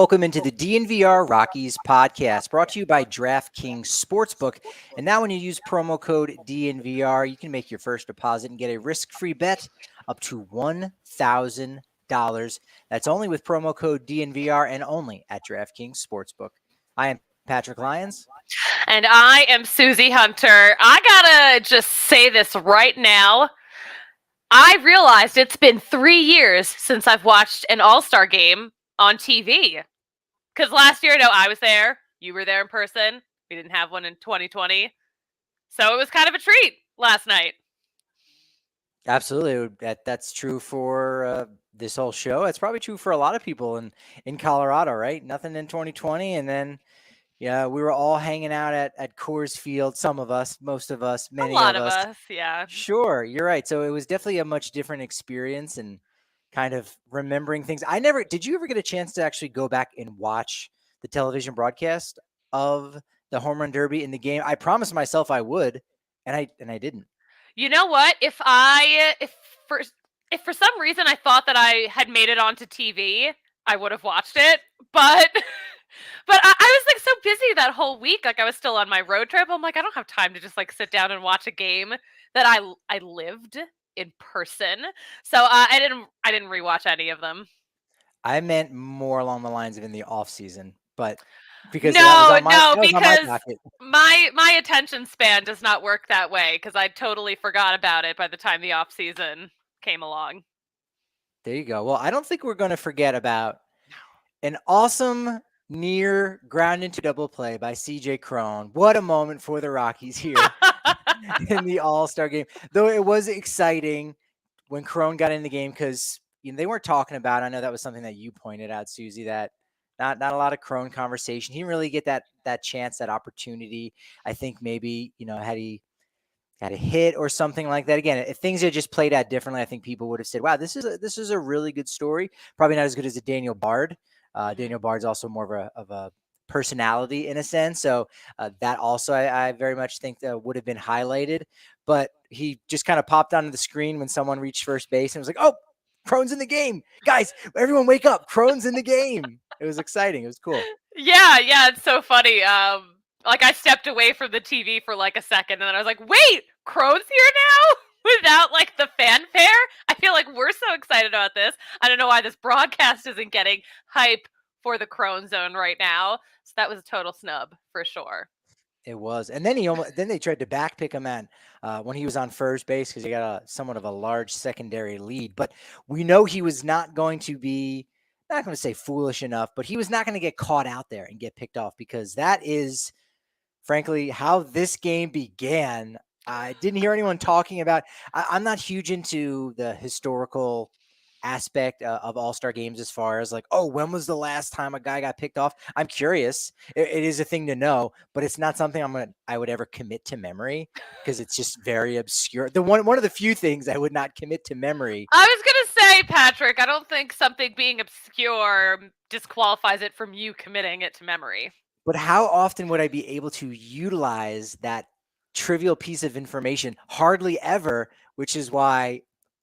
welcome into the DNVR Rockies podcast, brought to you by DraftKings Sportsbook. And now when you use promo code DNVR, you can make your first deposit and get a risk-free bet up to $1,000. That's only with promo code DNVR and only at DraftKings Sportsbook. I am Patrick Lyons. And I am Suzie Hunter. I gotta just say this right now. I realized it's been 3 years since I've watched an All-Star game on TV. Because last year, I was there. You were there in person. We didn't have one in 2020. So it was kind of a treat last night. Absolutely. That's true for this whole show. It's probably true for a lot of people in Colorado, right? Nothing in 2020. And then, yeah, we were all hanging out at Coors Field. Some of us, most of us, many of of us. Yeah. Sure, you're right. So it was definitely a much different experience and kind of remembering things. Did you ever get a chance to actually go back and watch the television broadcast of the home run derby in the game? I promised myself I would, and I didn't. You know what? If for some reason I thought that I had made it onto TV, I would have watched it. But I was so busy that whole week. I was still on my road trip. I'm I don't have time to just sit down and watch a game that I lived in person. So I didn't rewatch any of them. I meant more along the lines of in the off season, but because because my attention span does not work that way because I totally forgot about it by the time the off season came along. There you go. Well, I don't think we're going to forget about an awesome near ground into double play by CJ Cron. What a moment for the Rockies here in the All-Star game. Though it was exciting when Cron got in the game because they weren't talking about it. I know that was something that you pointed out, Suzie, that not a lot of Cron conversation. He didn't really get that chance, that opportunity. I think maybe, had he had a hit or something like that. Again, if things had just played out differently, I think people would have said, wow, this is a really good story. Probably not as good as a Daniel Bard. Daniel Bard's also more of a personality in a sense. So that also I very much think that would have been highlighted. But he just kind of popped onto the screen when someone reached first base and was like, oh, Cron's in the game. Guys, everyone wake up. Cron's in the game. It was exciting. It was cool. Yeah, it's so funny. I stepped away from the TV for a second and then I was like, wait, Cron's here now? Without the fanfare? I feel like we're so excited about this. I don't know why this broadcast isn't getting hype for the Cron Zone right now. So that was a total snub for sure. It was. And then then they tried to backpick him when he was on first base because he got somewhat of a large secondary lead. But we know he was not going to be, not going to say foolish enough, but he was not going to get caught out there and get picked off because that is, frankly, how this game began. I didn't hear anyone talking about. I'm not huge into the historical aspect of All-Star games as far as when was the last time a guy got picked off? I'm curious. It is a thing to know, but it's not something I would ever commit to memory because it's just very obscure. One of the few things I would not commit to memory. I was gonna say, Patrick, I don't think something being obscure disqualifies it from you committing it to memory. But how often would I be able to utilize that trivial piece of information? Hardly ever, which is why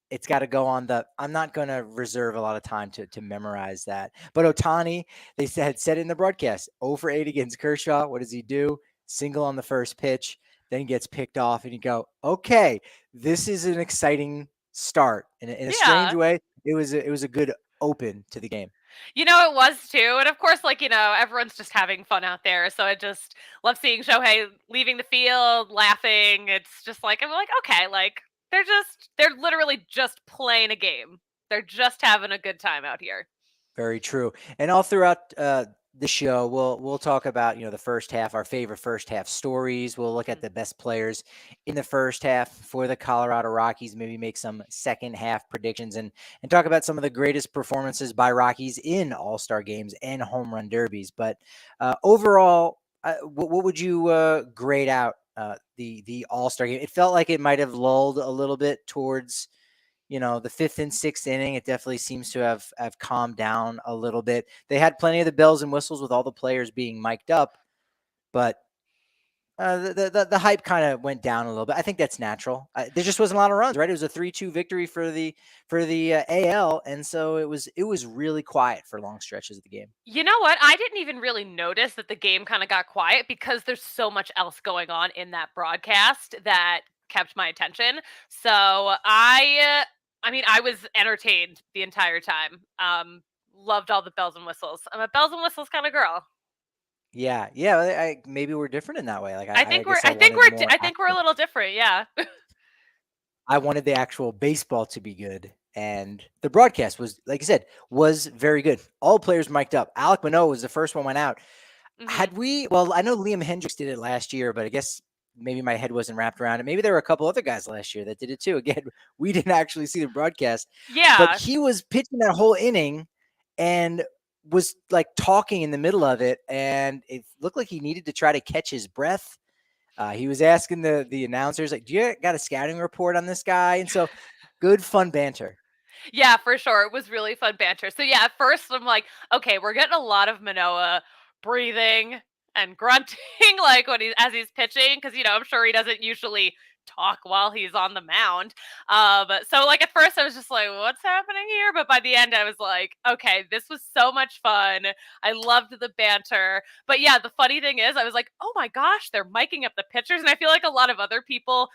it's got to go on I'm not going to reserve a lot of time to memorize that. But Ohtani, they said in the broadcast, 0 for 8 against Kershaw. What does he do? Single on the first pitch, then gets picked off, and you go, okay, this is an exciting start. In a strange way, it was a good open to the game. It was too. And of course, everyone's just having fun out there. So I just love seeing Shohei leaving the field, laughing. It's just I'm okay, they're literally just playing a game. They're just having a good time out here. Very true. And all throughout the show, we'll talk about, the first half, our favorite first half stories. We'll look at the best players in the first half for the Colorado Rockies, maybe make some second half predictions and talk about some of the greatest performances by Rockies in All-Star games and home run derbies. But overall, what would you grade out the All-Star game? It felt like it might have lulled a little bit towards the fifth and sixth inning. It definitely seems to have calmed down a little bit. They had plenty of the bells and whistles with all the players being mic'd up, but The hype kind of went down a little bit. I think that's natural. There just wasn't a lot of runs, right? It was a 3-2 victory for the AL, and so it was really quiet for long stretches of the game. You know what? I didn't even really notice that the game kind of got quiet because there's so much else going on in that broadcast that kept my attention. So I mean, I was entertained the entire time. Loved all the bells and whistles. I'm a bells and whistles kind of girl. Yeah, yeah. Maybe we're different in that way. Like I I think we're guess I I think wanted we're more I think we're a action. little different. Yeah. I wanted the actual baseball to be good, and the broadcast was, like I said, was very good. All players mic'd up. Alek Manoah was the first one went out. hmm Had we? Well, I know Liam Hendricks did it last year, but I guess maybe my head wasn't wrapped around it. Maybe there were a couple other guys last year that did it too. Again, we didn't actually see the broadcast, but Yeah. he was pitching that whole inning and was like talking in the middle of it, and it looked like he needed to try to catch his breath. He was asking the announcers, like, "Do you got a scouting report on this guy?" And so, good fun banter. Yeah, for sure. It was really fun banter. So yeah, at first I'm like, okay, we're getting a lot of Manoa breathing and grunting like when he's as he's pitching because I'm sure he doesn't usually talk while he's on the mound. So like at first I was just like, what's happening here? But by the end I was like, okay, this was so much fun. I loved the banter. But yeah, the funny thing is I was like, oh my gosh, they're miking up the pitchers, and I feel like a lot of other people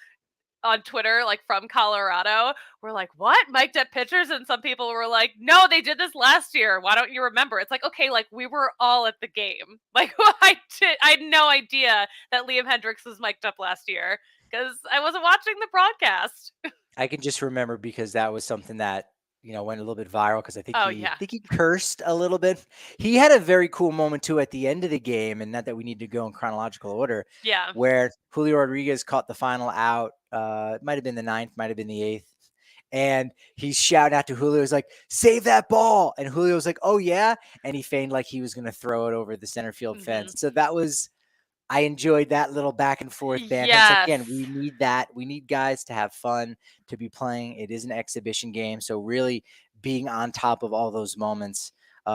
on Twitter, like from Colorado, were like, "What? Mic'd up pitchers?" And some people were like, "No, they did this last year. Why don't you remember?" It's like, okay, like we were all at the game. Like I had no idea that Liam Hendricks was mic'd up last year because I wasn't watching the broadcast. I can just remember because that was something that went a little bit viral because I think Oh he yeah, think he cursed a little bit. He had a very cool moment too at the end of the game, and not that we need to go in chronological order, yeah, where Julio Rodriguez caught the final out. It might have been the ninth, might have been the eighth. And he's shouting out to Julio. He's like, "Save that ball!" And Julio's like, "Oh yeah!" And he feigned like he was going to throw it over the center field hmm fence. So that was I enjoyed that little back and forth banter. It's like, yes, again, we need that. We need guys to have fun, to be playing. It is an exhibition game, so really being on top of all those moments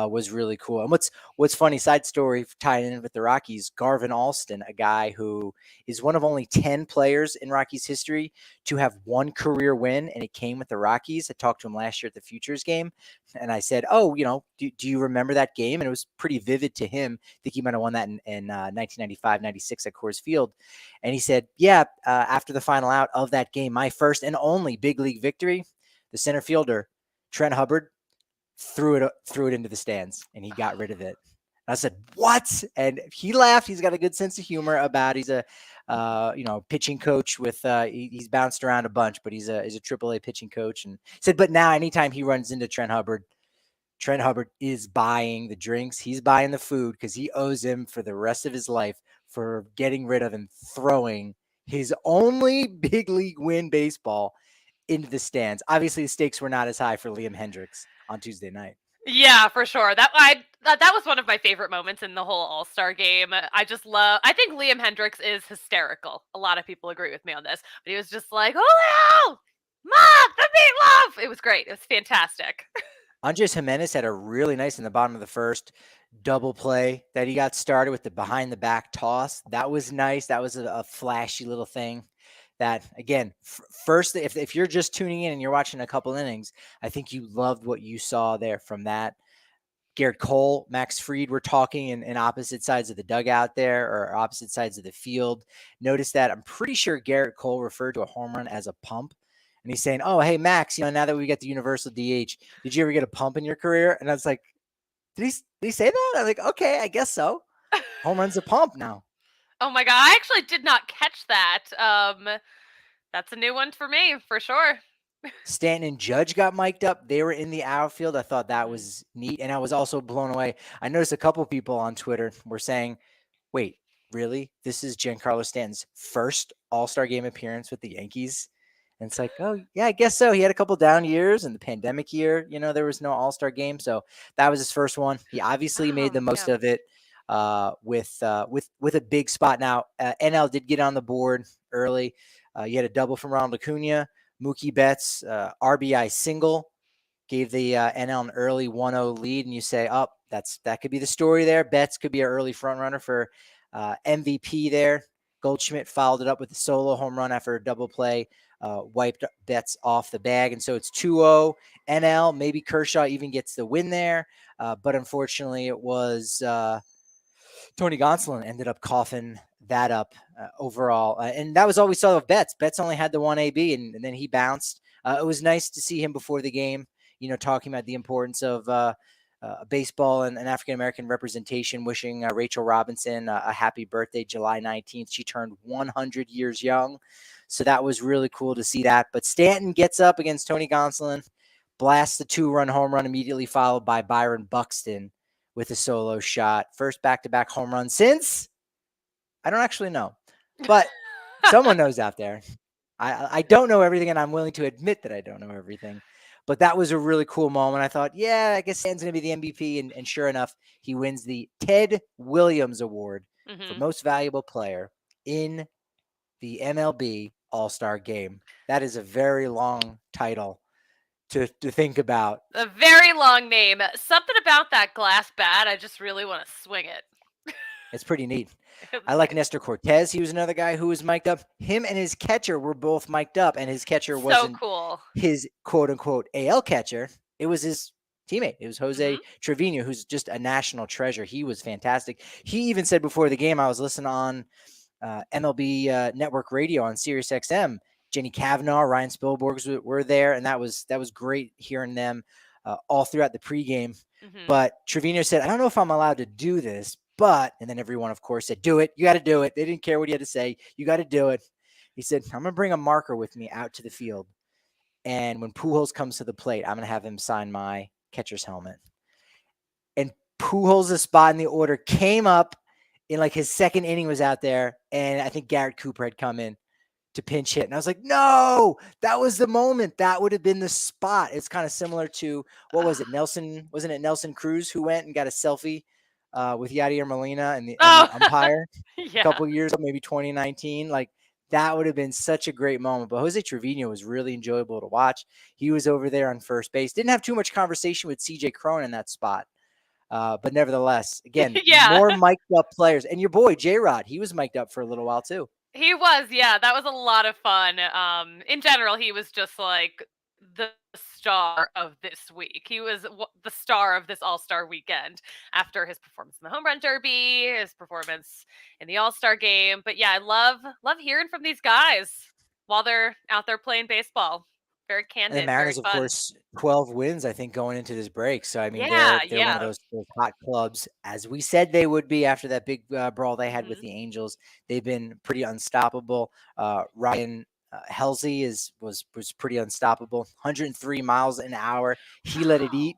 was really cool. And what's funny, side story tying in with the Rockies, Garvin Alston, a guy who is one of only 10 players in Rockies history to have one career win, and it came with the Rockies. I talked to him last year at the Futures game, and I said, "Oh, do you remember that game?" And it was pretty vivid to him. I think he might have won that in 1995, 96 at Coors Field. And he said, "Yeah, after the final out of that game, my first and only big league victory, the center fielder, Trent Hubbard, threw it into the stands, and he got rid of it." And I said, "What?" And he laughed. He's got a good sense of humor about. He's a pitching coach with he's bounced around a bunch, but he's a AAA pitching coach. And he said, but now anytime he runs into Trent Hubbard is buying the drinks. He's buying the food because he owes him for the rest of his life for getting rid of and throwing his only big league win baseball into the stands. Obviously, the stakes were not as high for Liam Hendricks on Tuesday night. yeah, for sure. That was one of my favorite moments in the whole All-Star game. I think Liam Hendricks is hysterical. A lot of people agree with me on this, but he was just like, "Julio, mom, the meatloaf." It was great. It was fantastic. Andres Jimenez had a really nice in the bottom of the first double play that he got started with the behind the back toss. That was nice. That was a flashy little thing. That again, first, if you're just tuning in and you're watching a couple innings, I think you loved what you saw there from that. Garrett Cole, Max Fried were talking in opposite sides of the dugout there, or opposite sides of the field. Notice that I'm pretty sure Garrett Cole referred to a home run as a pump. And he's saying, "Oh, hey, Max, now that we get the universal DH, did you ever get a pump in your career?" And I was like, did he say that? I'm like, okay, I guess so. Home run's a pump now. Oh my god, I actually did not catch that. That's a new one for me, for sure. Stanton and Judge got mic'd up. They were in the outfield. I thought that Mhm. was neat. And I was also blown away. I noticed a couple people on Twitter were saying, wait, really? This is Giancarlo Stanton's first All-Star game appearance with the Yankees? And it's like, oh, yeah, I guess so. He had a couple down years, and the pandemic year, there was no All-Star game. So that was his first one. He obviously made Oh, the most yeah. of it with a big spot. Now, NL did get on the board early. You had a double from Ronald Acuna. Mookie Betts, RBI single, gave the NL an early 1-0 lead, and you say, "Oh, that could be the story there." Betts could be an early front runner for MVP there. Goldschmidt followed it up with a solo home run after a double play, wiped Betts off the bag. And so it's 2-0 NL. Maybe Kershaw even gets the win there. But unfortunately, it was Tony Gonsolin ended up coughing that up overall. And that was all we saw of Betts. Betts only had the one AB, and then he bounced. It was nice to see him before the game, talking about the importance of baseball and African-American representation, wishing Rachel Robinson a happy birthday, July 19th. She turned 100 years young. So that was really cool to see that. But Stanton gets up against Tony Gonsolin, blasts the 2-run home run, immediately followed by Byron Buxton with a solo shot. First back-to-back home run since, I don't actually know, but someone knows out there. I don't know everything, and I'm willing to admit that I don't know everything. But that was a really cool moment. I thought, yeah, I guess Stanton's going to be the MVP. And sure enough, he wins the Ted Williams Award for Most Valuable Player in the MLB All-Star Game. That is a very long title to think about. A very long name. Something about that glass bat, I just really want to swing it. It's pretty neat. I like Nestor Cortez. He was another guy who was mic'd up. Him and his catcher were both mic'd up, and his catcher wasn't his quote-unquote AL catcher. It was his teammate. It was Jose Trevino, who's just a national treasure. He was fantastic. He even said before the game, I was listening on MLB Network Radio on Sirius XM. Jenny Cavanaugh, Ryan Spielborgs were there, and that was great hearing them all throughout the pregame. But Trevino said, I don't know if I'm allowed to do this, but, and then everyone, of course, said, do it. You got to do it. They didn't care what he had to say. You got to do it. He said, I'm going to bring a marker with me out to the field. And when Pujols comes to the plate, I'm going to have him sign my catcher's helmet. And Pujols' spot in the order came up in like his second inning was out there. And I think Garrett Cooper had come in to pinch hit. And I was like, no, that was the moment. That would have been the spot. It's kind of similar to, what was it? Wasn't it Nelson Cruz who went and got a selfie with Yadier Molina and the umpire a couple years ago, maybe 2019. Like, that would have been such a great moment. But Jose Trevino was really enjoyable to watch. He was over there on first base. Didn't have too much conversation with CJ Cron in that spot. But nevertheless, again, more mic'd up players. And your boy, J-Rod, he was mic'd up for a little while too. He was, yeah. That was a lot of fun. In general, he was just like the star of this week. He was the star of this All-Star weekend after his performance in the Home Run Derby, his performance in the All-Star game. But yeah, I love hearing from these guys while they're out there playing baseball. Very candid. And the Mariners, of course, 12 wins, I think, going into this break. So, I mean, they're one of those hot clubs, as we said they would be after that big brawl they had with the Angels. They've been pretty unstoppable. Ryan Helsley was pretty unstoppable. 103 miles an hour. He let it eat.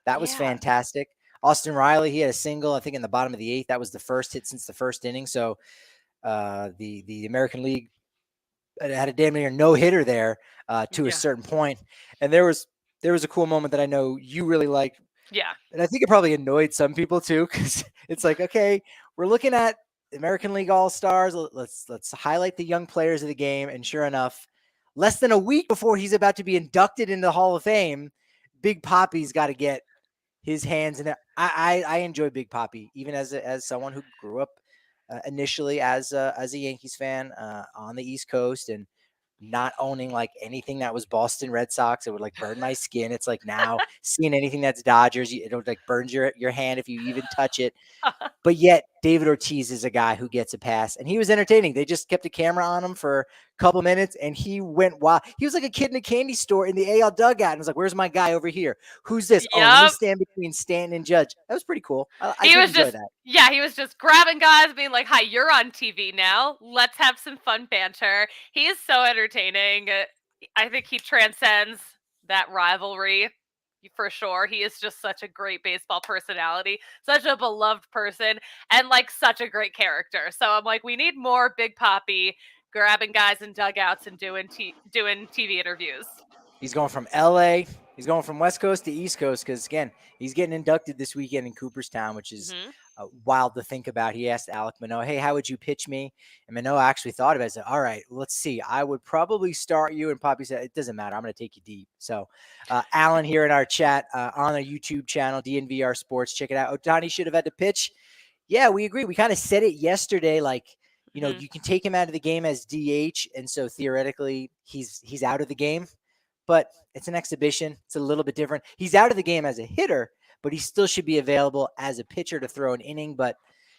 That was fantastic. Austin Riley, he had a single, I think, in the bottom of the eighth. That was the first hit since the first inning. So the American League had a damn near no hitter there to a certain point. And there was a cool moment that I know you really liked. Yeah. And I think it probably annoyed some people too, because it's like, okay, we're looking at American League All-Stars. Let's highlight the young players of the game. And sure enough, less than a week before he's about to be inducted into the Hall of Fame, Big Papi's got to get his hands in it. I enjoy Big Papi, even as someone who grew up initially as a Yankees fan on the East Coast, and not owning like anything that was Boston Red Sox. It would like burn my skin. It's like now seeing anything that's Dodgers, it like burns your hand if you even touch it. But yet David Ortiz is a guy who gets a pass, and he was entertaining. They just kept a camera on him for a couple minutes, and he went wild. He was like a kid in a candy store in the AL dugout, and was like, "Where's my guy over here? Who's this? Oh, let me stand between Stanton and Judge." That was pretty cool. I did enjoy that. Yeah, he was just grabbing guys, being like, "Hi, you're on TV now. Let's have some fun banter." He is so entertaining. I think he transcends that rivalry. For sure. He is just such a great baseball personality, such a beloved person, and like such a great character. So I'm like, we need more Big Papi grabbing guys in dugouts and doing TV interviews. He's going from LA. He's going from West Coast to East Coast because, again, he's getting inducted this weekend in Cooperstown, which is wild to think about. He asked Alek Manoah, hey, how would you pitch me? And Manoah actually thought about it. Said, all right, let's see. I would probably start you. And Papi said, it doesn't matter. I'm going to take you deep. So Alan here in our chat on our YouTube channel, DNVR Sports, check it out. Ohtani should have had to pitch. Yeah, we agree. We kind of said it yesterday, like, Mhm. you can take him out of the game as DH, and so theoretically he's out of the game. But it's an exhibition. It's a little bit different. He's out of the game as a hitter, but he still should be available as a pitcher to throw an inning. But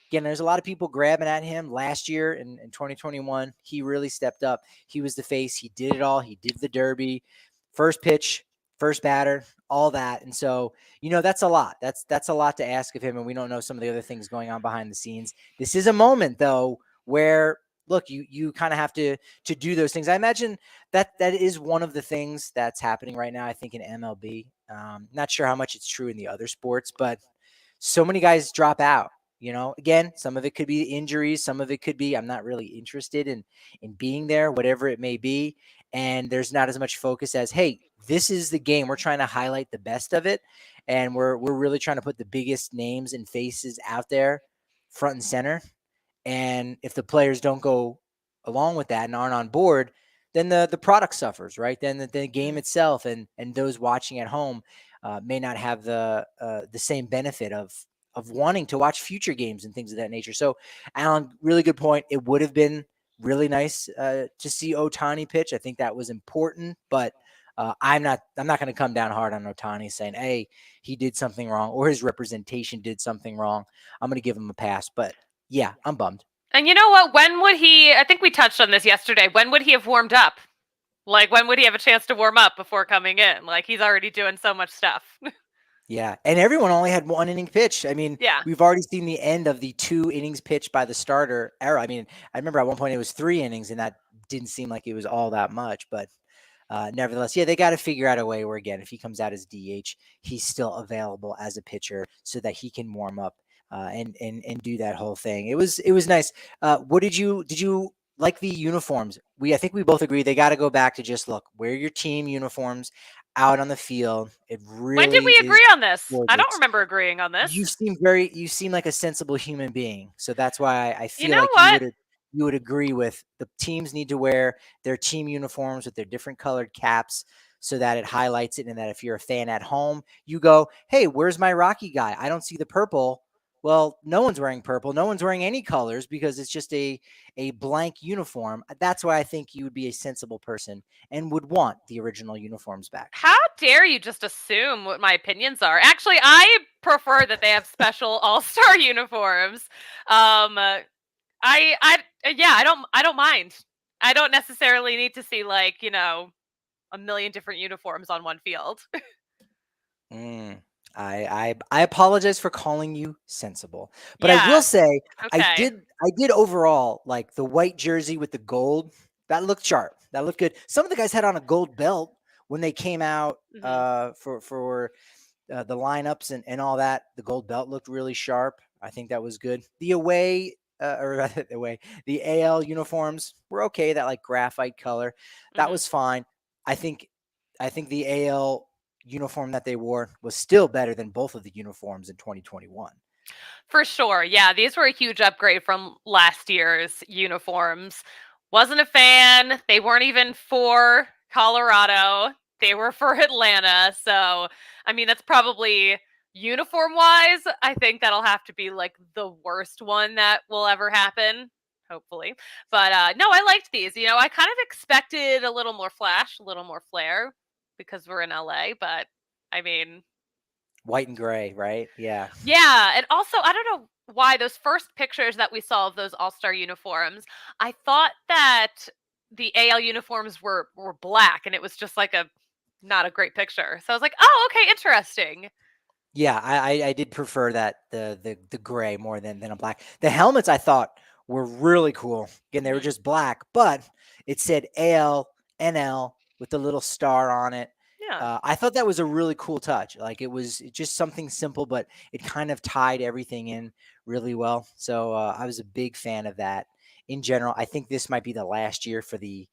again, there's a lot of people grabbing at him last year in 2021. He really stepped up. He was the face. He did it all. He did the derby, first pitch, first batter, all that. And so, that's a lot. That's a lot to ask of him. And we don't know some of the other things going on behind the scenes. This is a moment, though, where look, you kind of have to do those things. I imagine that is one of the things that's happening right now, I think, in MLB. Not sure how much it's true in the other sports, but so many guys drop out. Again, some of it could be injuries. Some of it could be I'm not really interested in being there, whatever it may be. And there's not as much focus as, hey, this is the game. We're trying to highlight the best of it. And we're really trying to put the biggest names and faces out there front and center. And if the players don't go along with that and aren't on board, then the product suffers, right? Then the game itself and those watching at home may not have the same benefit of wanting to watch future games and things of that nature. So, Alan, really good point. It would have been really nice to see Ohtani pitch. I think that was important, but I'm not going to come down hard on Ohtani saying, hey, he did something wrong or his representation did something wrong. I'm going to give him a pass, but yeah, I'm bummed. And you know what? When would he, I think we touched on this yesterday, when would he have warmed up? Like, when would he have a chance to warm up before coming in? Like, he's already doing so much stuff. Yeah, and everyone only had one inning pitch. I mean, Yeah. we've already seen the end of the 2 innings pitched by the starter era. I mean, I remember at one point it was 3 innings, and that didn't seem like it was all that much. But nevertheless, yeah, they got to figure out a way where, again, if he comes out as DH, he's still available as a pitcher so that he can warm up and do that whole thing. It was nice. What did you like the uniforms? I think we both agree they got to go back to just wear your team uniforms out on the field. It really When did we agree on this? gorgeous. I don't remember agreeing on this. You seem like a sensible human being. So that's why I feel you would agree with the teams need to wear their team uniforms with their different colored caps so that it highlights it. And that if you're a fan at home, you go, hey, where's my Rocky guy? I don't see the purple. Well, no one's wearing purple. No one's wearing any colors because it's just a blank uniform. That's why I think you would be a sensible person and would want the original uniforms back. How dare you just assume what my opinions are? Actually, I prefer that they have special all-star uniforms. I don't mind. I don't necessarily need to see a million different uniforms on one field. I apologize for calling you sensible, but I will say okay. I did overall like the white jersey with the gold. That looked sharp. That looked good. Some of the guys had on a gold belt when they came out for the lineups and all that. The gold belt looked really sharp. I think that was good. The the AL uniforms were okay. That like graphite color, that was fine. I think the AL uniform that they wore was still better than both of the uniforms in 2021. For sure. Yeah, these were a huge upgrade from last year's uniforms. Wasn't a fan. They weren't even for Colorado. They were for Atlanta. So, I mean, that's probably uniform-wise, I think that'll have to be like the worst one that will ever happen. Hopefully. But no, I liked these. I kind of expected a little more flash, a little more flair because we're in LA, but I mean, white and gray, right? Yeah. Yeah, and also I don't know why those first pictures that we saw of those all-star uniforms, I thought that the AL uniforms were black and it was just like not a great picture. So I was like, "Oh, okay, interesting." Yeah, I did prefer that the gray more than a black. The helmets I thought were really cool. Again, they were just black, but it said AL NL with the little star on it. Yeah. I thought that was a really cool touch. Like it was just something simple, but it kind of tied everything in really well. So I was a big fan of that. In general, I think this might be the last year for the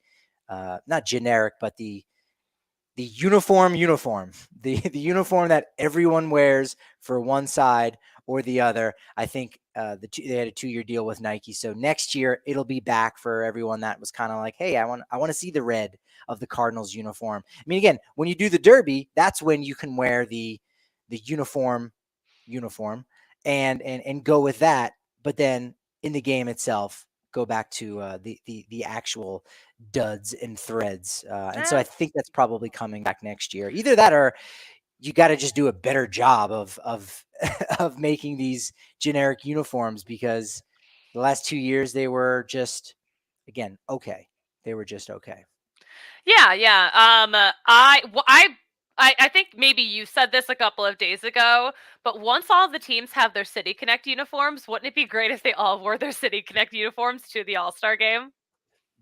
not generic, but the uniform, the uniform that everyone wears for one side or the other. I think they had a 2-year deal with Nike. So next year it'll be back for everyone that was kind of like, hey, I want to see the red of the Cardinals uniform. I mean, again, when you do the Derby, that's when you can wear the uniform and go with that. But then in the game itself, go back to the actual duds and threads. And so Eh, I think that's probably coming back next year. Either that or you got to just do a better job of of making these generic uniforms, because the last 2 years they were just, again, okay. They were just okay. yeah, yeah. I think maybe you said this a couple of days ago, but once all the teams have their City Connect uniforms, wouldn't it be great if they all wore their City Connect uniforms to the All-Star game?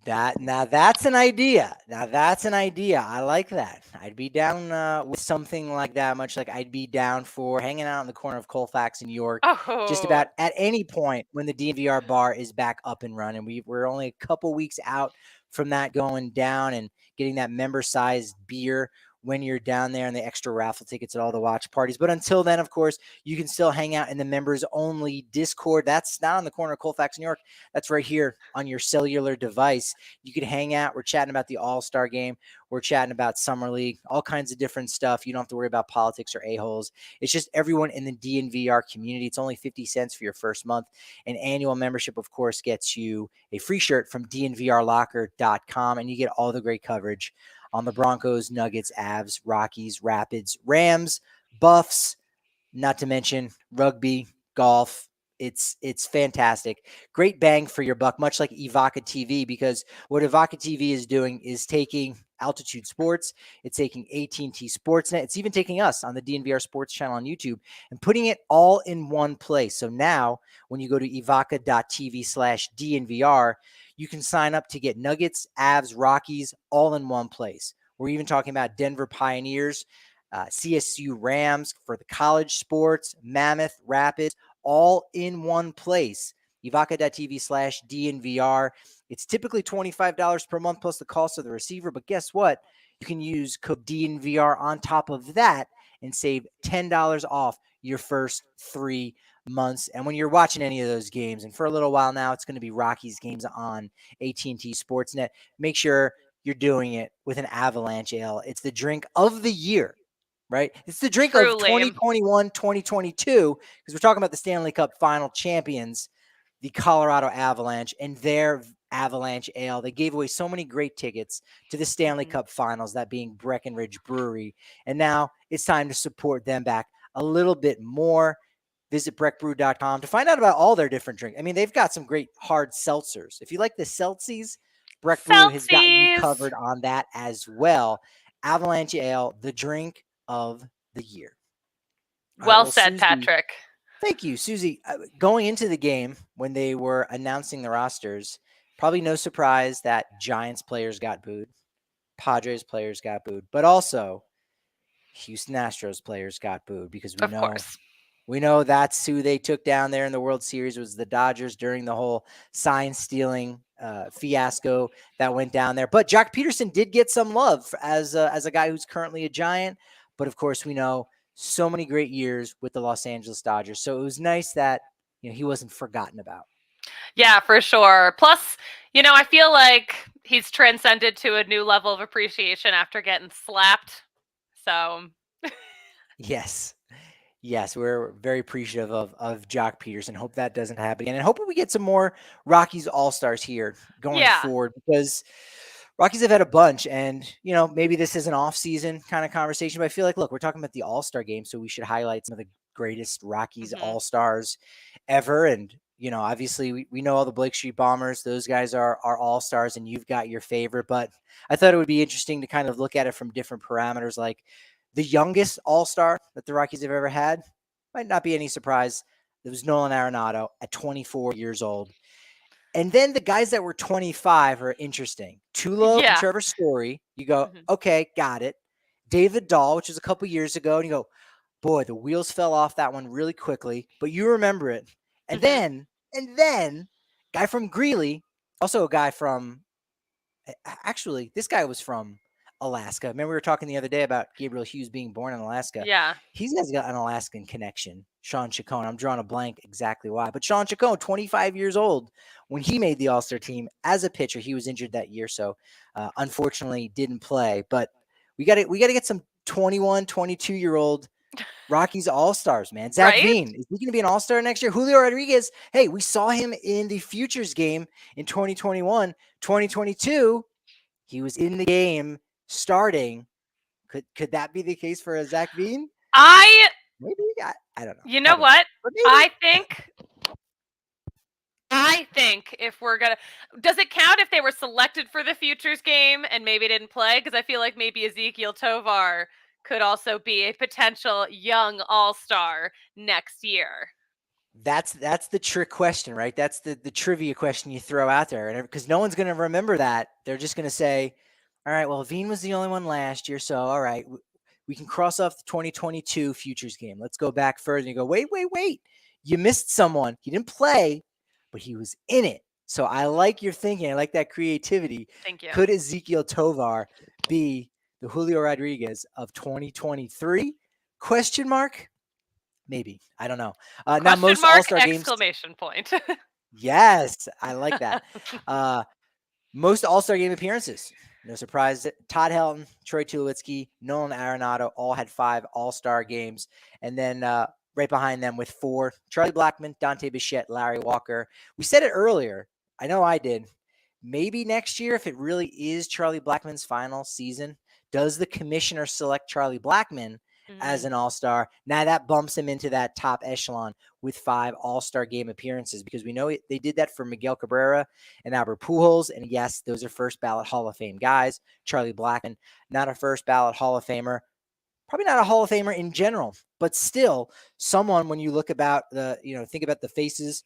That's an idea. Now that's an idea. I like that. I'd be down with something like that. Much like I'd be down for hanging out in the corner of Colfax and York, just Oh, about at any point when the DNVR bar is back up and running. We're only a couple weeks out from that going down, and getting that member-sized beer when you're down there, and the extra raffle tickets at all the watch parties. But until then, of course, you can still hang out in the members-only Discord. That's not on the corner of Colfax and York. That's right here on your cellular device. You could hang out. We're chatting about the All-Star game. We're chatting about Summer League, all kinds of different stuff. You don't have to worry about politics or a-holes. It's just everyone in the DNVR community. It's only 50 cents for your first month. An annual membership, of course, gets you a free shirt from dnvrlocker.com, and you get all the great coverage on the Broncos, Nuggets, Avs, Rockies, Rapids, Rams, Buffs, not to mention rugby, golf. It's fantastic. Great bang for your buck, much like Evoca TV, because what Evoca TV is doing is taking Altitude Sports, it's taking AT&T Sportsnet, it's even taking us on the DNVR Sports channel on YouTube, and putting it all in one place. So now when you go to evoca.tv/DNVR, you can sign up to get Nuggets, Avs, Rockies all in one place. We're even talking about Denver Pioneers, CSU Rams for the college sports, Mammoth, Rapids, all in one place. Evoca.tv/DNVR. It's typically $25 per month plus the cost of the receiver, but guess what? You can use code DNVR on top of that and save $10 off your first 3 months. And when you're watching any of those games, and for a little while now, it's going to be Rockies games on AT&T Sportsnet, make sure you're doing it with an Avalanche Ale. It's the drink of the year, right? It's the drink of truly. 2021, 2022, because we're talking about the Stanley Cup final champions, the Colorado Avalanche, and their Avalanche Ale. They gave away so many great tickets to the Stanley Cup finals, that being Breckenridge Brewery. And now it's time to support them back a little bit more. Visit breckbrew.com to find out about all their different drinks. I mean, they've got some great hard seltzers. If you like the seltzies, Breck Brew has got you Celsius. covered on that as well. Avalanche Ale, the drink of the year. All right, Well well, said, Suzie, Patrick. thank you, Suzie. Going into the game, when they were announcing the rosters, probably no surprise that Giants players got booed, Padres players got booed, but also Houston Astros players got booed, because Of course. we know that's who they took down there in the World Series, was the Dodgers, during the whole sign stealing fiasco that went down there. But Jock Peterson did get some love as a guy who's currently a Giant. But of course, we know so many great years with the Los Angeles Dodgers. So it was nice that he wasn't forgotten about. Yeah, for sure. Plus, I feel like he's transcended to a new level of appreciation after getting slapped. So, Yes. Yes, we're very appreciative of Jock Peterson. Hope that doesn't happen again. And hope we get some more Rockies All-Stars here going yeah. forward, because Rockies have had a bunch. And, maybe this is an off-season kind of conversation, but I feel like, look, we're talking about the All-Star game, so we should highlight some of the greatest Rockies Mhm. All-Stars ever. And, obviously we know all the Blake Street Bombers. Those guys are All-Stars, and you've got your favorite. But I thought it would be interesting to kind of look at it from different parameters, like the youngest All-Star that the Rockies have ever had. Might not be any surprise. It was Nolan Arenado at 24 years old. And then the guys that were 25 are interesting. Tulo and Yeah. Trevor Story. You go, Mhm. okay, got it. David Dahl, which was a couple years ago, and you go, boy, the wheels fell off that one really quickly, but you remember it. And Mhm. then, guy from Greeley, also a guy from, actually, this guy was from Alaska. Remember we were talking the other day about Gabriel Hughes being born in Alaska. Yeah. He's got an Alaskan connection. Sean Chacon. I'm drawing a blank exactly why. But Sean Chacon, 25 years old, when he made the All-Star team as a pitcher, he was injured that year, so unfortunately didn't play. But we got to get some 21, 22-year-old Rockies All-Stars, man. Zach Right? Veen, is he going to be an All-Star next year? Julio Rodriguez, hey, we saw him in the Futures game in 2021, 2022. He was in the game starting. Could that be the case for a Zach Veen? I Maybe. I don't know. You know what? But maybe. I think if we're gonna, does it count if they were selected for the Futures game and maybe didn't play? Because I feel like maybe Ezequiel Tovar could also be a potential young All-Star next year. That's the trick question, right? That's the trivia question you throw out there, and because no one's going to remember that, they're just going to say, "All right, well, Veen was the only one last year, so all right, we can cross off the 2022 Futures game. Let's go back further." And you go, wait, you missed someone. He didn't play, but he was in it. So I like your thinking. I like that creativity. Thank you. Could Ezequiel Tovar be the Julio Rodriguez of 2023? Question mark. Maybe. I don't know. Now, most All-Star games. Exclamation point. Yes, I like that. Most All-Star game appearances. No surprise. Todd Helton, Troy Tulowitzki, Nolan Arenado all had 5 All-Star games. And then right behind them with 4, Charlie Blackmon, Dante Bichette, Larry Walker. We said it earlier. I know I did. Maybe next year, if it really is Charlie Blackmon's final season, does the commissioner select Charlie Blackmon as an All-Star? Now that bumps him into that top echelon with 5 All-Star game appearances, because we know they did that for Miguel Cabrera and Albert Pujols. And yes, those are first ballot Hall of Fame guys. Charlie Blackmon, not a first ballot Hall of Famer, probably not a Hall of Famer in general, but still someone, when you look about think about the faces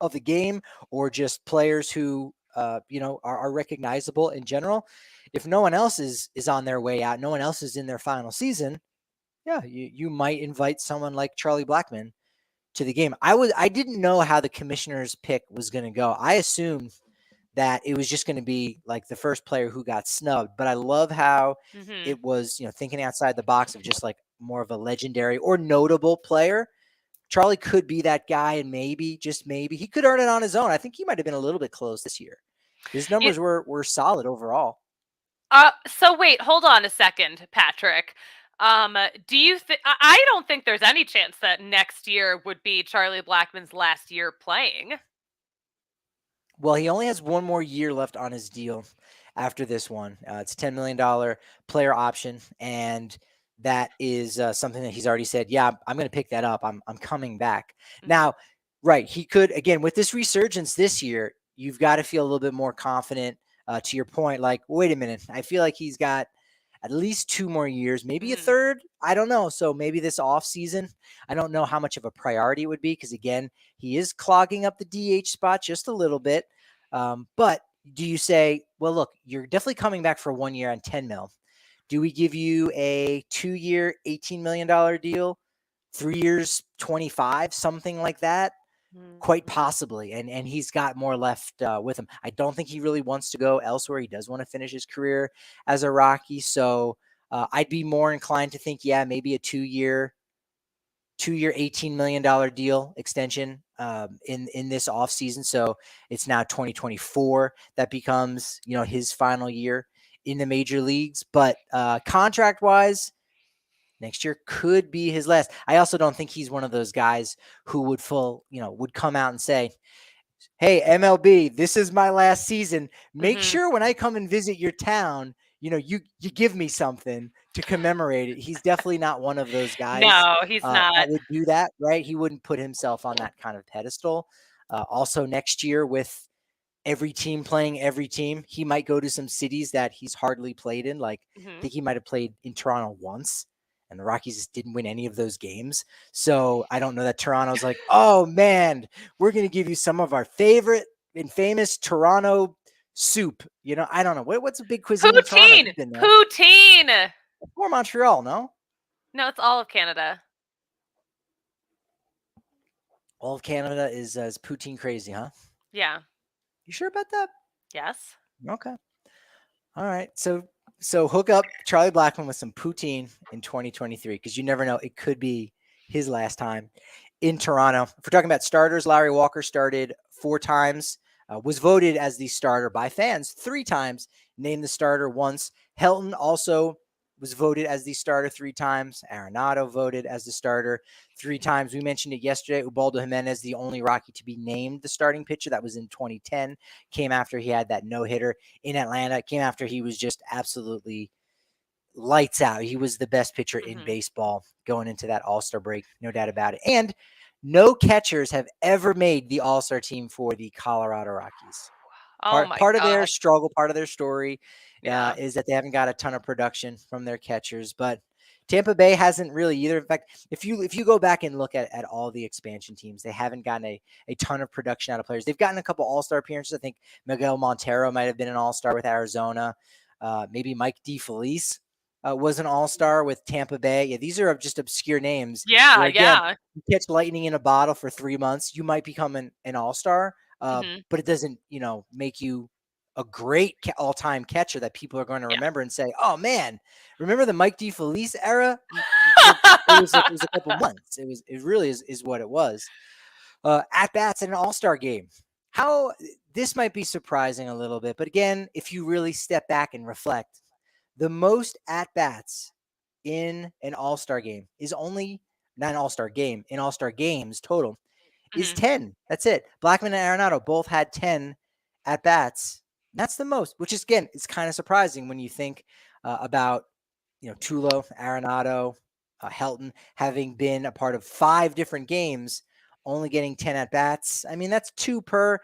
of the game or just players who, are recognizable in general. If no one else is on their way out, no one else is in their final season, yeah, you might invite someone like Charlie Blackmon to the game. I didn't know how the commissioner's pick was going to go. I assumed that it was just going to be like the first player who got snubbed, but I love how it was, thinking outside the box of just like more of a legendary or notable player. Charlie could be that guy, and maybe, just maybe, he could earn it on his own. I think he might have been a little bit close this year. His numbers were solid overall. So wait, hold on a second, Patrick. Do you think? I don't think there's any chance that next year would be Charlie Blackmon's last year playing. Well, he only has one more year left on his deal after this one. It's a $10 million player option, and that is something that he's already said, yeah, I'm going to pick that up. I'm coming back. Now, right, he could, again, with this resurgence this year, you've got to feel a little bit more confident, to your point, like, wait a minute, I feel like he's got at least 2 more years, maybe a third. I don't know. So maybe this offseason, I don't know how much of a priority it would be, because, again, he is clogging up the DH spot just a little bit. But do you say, well, look, you're definitely coming back for 1 year on 10 mil. Do we give you a 2-year, $18 million deal, 3 years, 25, something like that? Quite possibly. And he's got more left with him. I don't think he really wants to go elsewhere. He does want to finish his career as a Rocky. So I'd be more inclined to think, yeah, maybe a 2-year, $18 million deal extension in this offseason. So it's now 2024 that becomes, his final year in the major leagues. But contract wise, next year could be his last. I also don't think he's one of those guys who would come out and say, hey, MLB, this is my last season. Make sure when I come and visit your town, you give me something to commemorate it. He's definitely not one of those guys. No, he's not. That would do that, right? He wouldn't put himself on that kind of pedestal. Also, next year, with every team playing every team, he might go to some cities that he's hardly played in. Like, I think he might have played in Toronto once, and the Rockies just didn't win any of those games. So I don't know that Toronto's like, oh man, we're going to give you some of our favorite and famous Toronto soup. I don't know. What's a big cuisine in Toronto? Poutine. Or Montreal, no? No, it's all of Canada. All of Canada is poutine crazy, huh? Yeah. You sure about that? Yes. Okay. All right. So hook up Charlie Blackmon with some poutine in 2023, because you never know. It could be his last time in Toronto. If we're talking about starters, Larry Walker started 4 times, was voted as the starter by fans 3 times, named the starter once. Helton also was voted as the starter 3 times. Arenado voted as the starter 3 times. We mentioned it yesterday. Ubaldo Jimenez, the only Rocky to be named the starting pitcher. That was in 2010. Came after he had that no-hitter in Atlanta. Came after he was just absolutely lights out. He was the best pitcher in baseball going into that All-Star break, no doubt about it. And no catchers have ever made the All-Star team for the Colorado Rockies. Oh my Part of their gosh. struggle, part of their story Yeah. is that they haven't got a ton of production from their catchers. But Tampa Bay hasn't really either. In fact, if you go back and look at all the expansion teams, they haven't gotten a ton of production out of players. They've gotten a couple All-Star appearances. I think Miguel Montero might have been an All-Star with Arizona. Maybe Mike DeFelice was an All-Star with Tampa Bay. Yeah, these are just obscure names. Yeah, Where, again, yeah. you catch lightning in a bottle for 3 months, you might become an All-Star. But it doesn't, make you a great all-time catcher that people are going to remember and say, "Oh man, remember the Mike DeFelice era?" It was a couple months. It really is what it was. At bats in an All-Star game. How this might be surprising a little bit, but again, if you really step back and reflect, the most at bats in an All-Star game is only not an All-Star game in All-Star games total is 10. That's it. Blackmon and Arenado both had 10 at bats. That's the most, which is, again, it's kind of surprising when you think about, Tulo, Arenado, Helton having been a part of 5 different games, only getting 10 at bats. I mean, that's 2 per.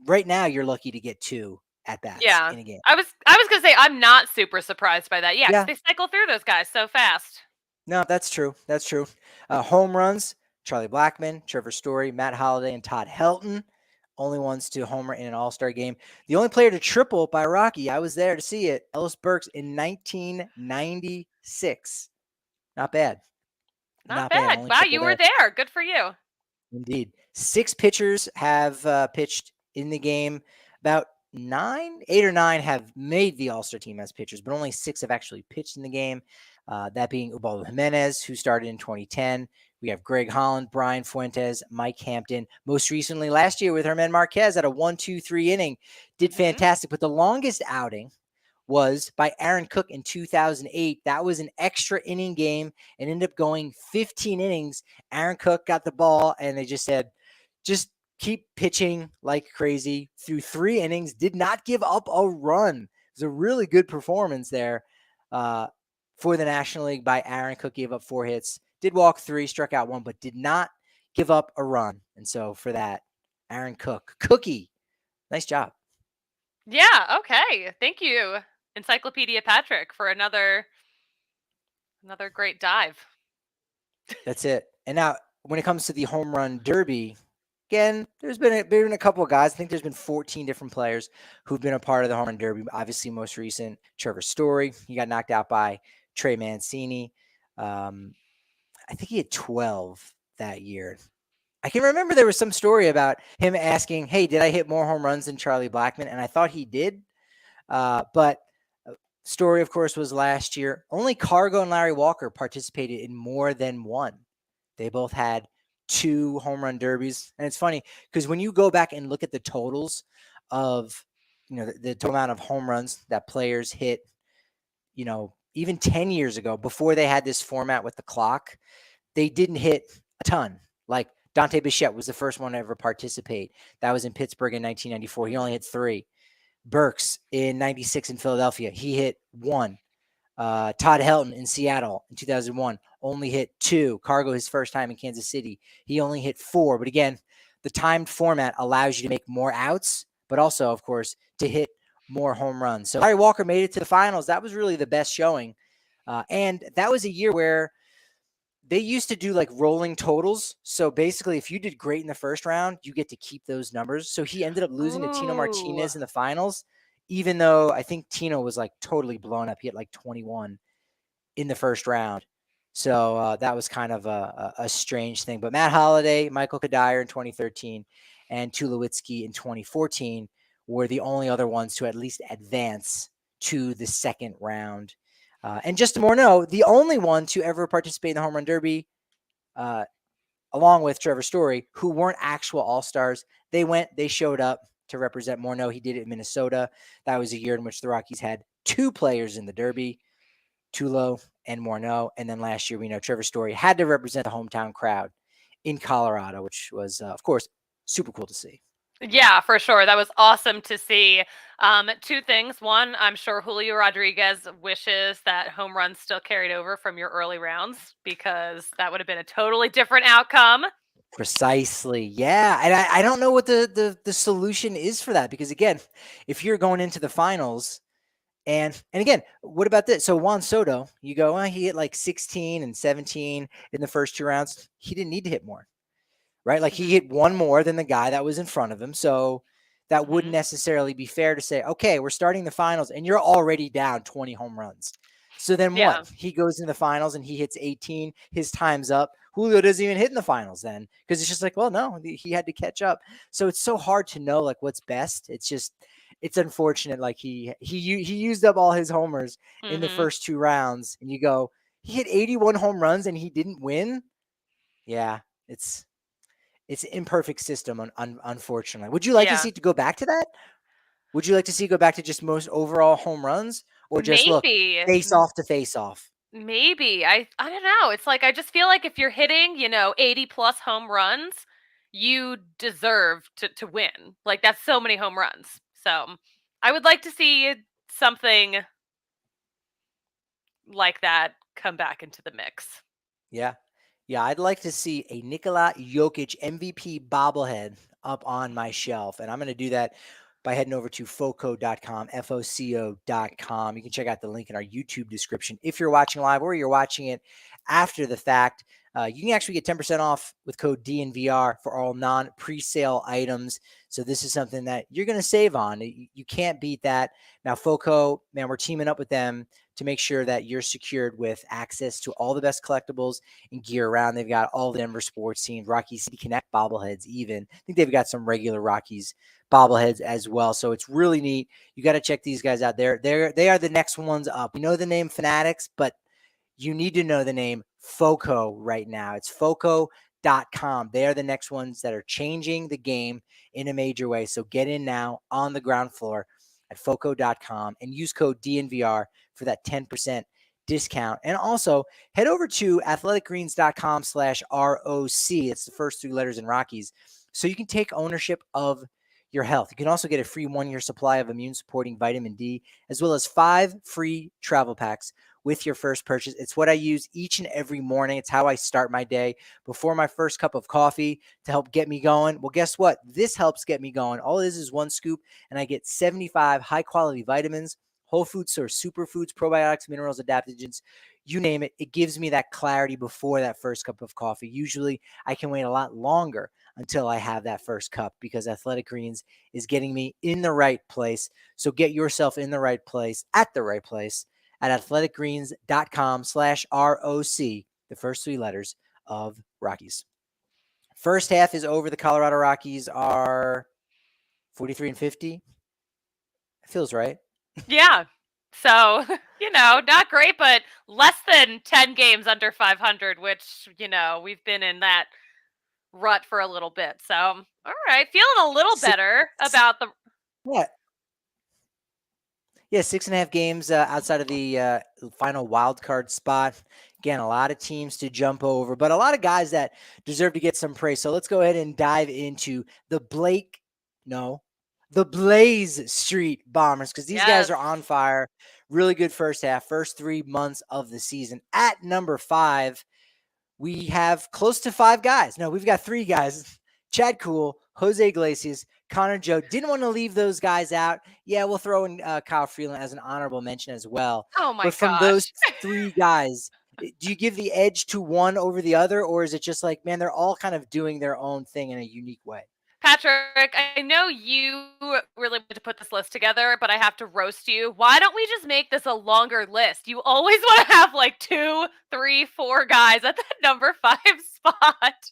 Right now, you're lucky to get 2 at bats in a game. I was gonna say I'm not super surprised by that. Yeah, because they cycle through those guys so fast. No, that's true. That's true. Home runs, Charlie Blackmon, Trevor Story, Matt Holliday, and Todd Helton. Only ones to homer in an All-Star game. The only player to triple by Rocky, I was there to see it, Ellis Burks in 1996. Not bad. Not bad. Only Wow, triple you were there. Good for you. Indeed. 6 pitchers have pitched in the game. About 8 or 9 have made the All-Star team as pitchers, but only 6 have actually pitched in the game. That being Ubaldo Jimenez, who started in 2010. We have Greg Holland, Brian Fuentes, Mike Hampton. Most recently, last year with Herman Marquez at a 1-2-3 inning, did fantastic. But the longest outing was by Aaron Cook in 2008. That was an extra inning game and ended up going 15 innings. Aaron Cook got the ball, and they just said, just keep pitching like crazy. Through 3 innings, did not give up a run. It was a really good performance there for the National League by Aaron Cook. Gave up 4 hits, did walk 3, struck out 1, but did not give up a run. And so for that, Aaron Cook, Cookie, nice job. Yeah, okay. Thank you, Encyclopedia Patrick, for another great dive. That's it. And now when it comes to the home run derby, again, there's been a couple of guys. I think there's been 14 different players who've been a part of the home run derby. Obviously, most recent, Trevor Story. He got knocked out by Trey Mancini. I think he had 12 that year. I can remember there was some story about him asking, "Hey, did I hit more home runs than Charlie Blackmon?" And I thought he did. But Story, of course, was last year. Only Cargo and Larry Walker participated in more than one. They both had 2 home run derbies. And it's funny because when you go back and look at the totals of, the total amount of home runs that players hit, even 10 years ago, before they had this format with the clock, they didn't hit a ton. Like Dante Bichette was the first one to ever participate. That was in Pittsburgh in 1994. He only hit 3. Burks in 96 in Philadelphia, he hit 1. Todd Helton in Seattle in 2001 only hit 2. Cargo, his first time in Kansas City, he only hit 4. But again, the timed format allows you to make more outs, but also, of course, to hit more home runs. So Larry Walker made it to the finals. That was really the best showing. And that was a year where they used to do like rolling totals. So basically, if you did great in the first round, you get to keep those numbers. So he ended up losing to Tino Martinez in the finals, even though I think Tino was like totally blown up. He had like 21 in the first round. So that was kind of a strange thing. But Matt Holliday, Michael Kadire in 2013, and Tulowitzki in 2014 were the only other ones to at least advance to the second round. And just more know, the only one to ever participate in the home run derby, along with Trevor Story, who weren't actual All-Stars. They showed up to represent Morneau. He did it in Minnesota. That was a year in which the Rockies had 2 players in the derby. Tulo and Morneau. And then last year, we know Trevor Story had to represent the hometown crowd in Colorado, which was, of course, super cool to see. Yeah, for sure. That was awesome to see. Two things. One, I'm sure Julio Rodriguez wishes that home runs still carried over from your early rounds because that would have been a totally different outcome. Precisely. Yeah. And I don't know what the solution is for that because, again, if you're going into the finals, and again, what about this? So Juan Soto, you go, he hit like 16 and 17 in the first 2 rounds. He didn't need to hit more, right? Like he hit one more than the guy that was in front of him. So that wouldn't necessarily be fair to say, okay, we're starting the finals and you're already down 20 home runs. So then what? He goes in the finals and he hits 18. His time's up. Julio doesn't even hit in the finals then because it's just like, well, no, he had to catch up. So it's so hard to know like what's best. It's unfortunate. Like he used up all his homers in the first 2 rounds, and you go, he hit 81 home runs and he didn't win. Yeah, it's an imperfect system, unfortunately. Would you like to see it to go back to that? Would you like to see it go back to just most overall home runs, or just look face off to face off? Maybe. I don't know. It's like I just feel like if you're hitting, 80 plus home runs, you deserve to win. Like that's so many home runs. So I would like to see something like that come back into the mix. Yeah. Yeah, I'd like to see a Nikola Jokic MVP bobblehead up on my shelf. And I'm going to do that by heading over to foco.com, foco.com. You can check out the link in our YouTube description if you're watching live or you're watching it after the fact. You can actually get 10% off with code DNVR for all non-presale items. So this is something that you're going to save on. You can't beat that. Now, Foco, man, we're teaming up with them to make sure that you're secured with access to all the best collectibles and gear around. They've got all the Denver sports teams, Rockies City Connect bobbleheads even. I think they've got some regular Rockies bobbleheads as well. So it's really neat. You got to check these guys out. They are the next ones up. We know the name Fanatics, but you need to know the name Foco right now. It's foco.com. They are the next ones that are changing the game in a major way. So get in now on the ground floor at foco.com and use code DNVR for that 10% discount. And also head over to athleticgreens.com/ROC. It's the first 3 letters in Rockies. So you can take ownership of your health. You can also get a free 1-year supply of immune supporting vitamin D, as well as 5 free travel packs with your first purchase. It's what I use each and every morning. It's how I start my day before my first cup of coffee to help get me going. Well, guess what? This helps get me going. All it is 1 scoop, and I get 75 high-quality vitamins, whole food source superfoods, probiotics, minerals, adaptogens, you name it. It gives me that clarity before that first cup of coffee. Usually I can wait a lot longer until I have that first cup because Athletic Greens is getting me in the right place. So get yourself in the right place at the right place at athleticgreens.com/ROC, the first 3 letters of Rockies. First half is over. The Colorado Rockies are 43-50. It feels right. Yeah. So, not great, but less than 10 games under 500, which, we've been in that rut for a little bit. So, all right. Feeling a little better about the. Yeah, 6.5 games outside of the final wild card spot. Again, a lot of teams to jump over, but a lot of guys that deserve to get some praise. So let's go ahead and dive into the Blaze Street Bombers, because these guys are on fire. Really good first half, first 3 months of the season. At number 5, we have close to 5 guys. No, we've got 3 guys. Chad Kuhl, Jose Iglesias, Connor Joe. Didn't want to leave those guys out. Yeah, we'll throw in Kyle Freeland as an honorable mention as well. Oh my But from those 3 guys, do you give the edge to one over the other, or is it just like, man, they're all kind of doing their own thing in a unique way? Patrick, I know you really want to put this list together, but I have to roast you. Why don't we just make this a longer list? You always want to have like 2, 3, 4 guys at that number 5 spot.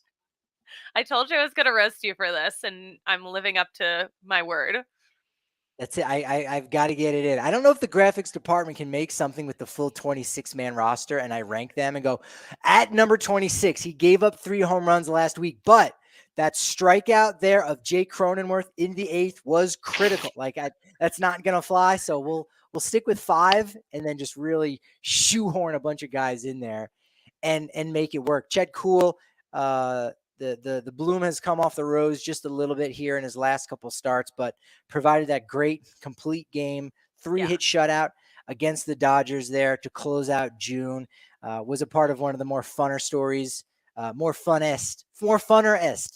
I told you I was going to roast you for this, and I'm living up to my word. That's it. I've got to get it in. I don't know if the graphics department can make something with the full 26-man roster, and I rank them and go, at number 26, he gave up 3 home runs last week, but that strikeout there of Jake Cronenworth in the 8th was critical. Like that's not going to fly. So we'll stick with 5 and then just really shoehorn a bunch of guys in there and make it work. Chet Cool, the bloom has come off the rose just a little bit here in his last couple starts, but provided that great complete game, 3-hit shutout against the Dodgers there to close out June. Was a part of one of the more funner stories, more funnerest.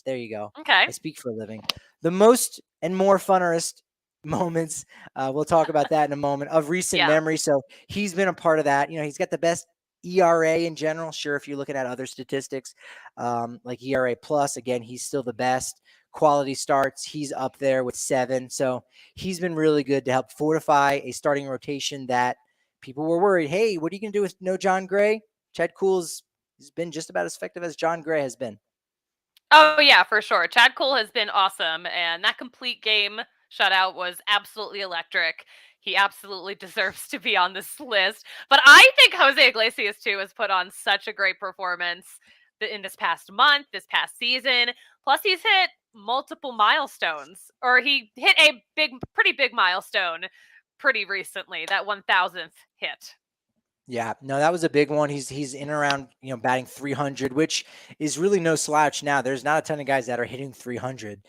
There you go. Okay. I speak for a living. The most and more funnerest moments. We'll talk about that in a moment of recent memory. So he's been a part of that. He's got the best ERA in general. Sure, if you're looking at other statistics, like ERA plus, again, he's still the best. Quality starts, he's up there with 7. So he's been really good to help fortify a starting rotation that people were worried, hey, what are you going to do with no John Gray? Chad Kuhl's has been just about as effective as John Gray has been. Oh, yeah, for sure. Chad Kuhl has been awesome, and that complete game shutout was absolutely electric. He absolutely deserves to be on this list. But I think Jose Iglesias, too, has put on such a great performance in this past month, this past season. Plus, he's hit multiple milestones, or he hit a pretty big milestone pretty recently, that 1,000th hit. Yeah, no, that was a big one. He's in around, batting 300, which is really no slouch now. There's not a ton of guys that are hitting 300.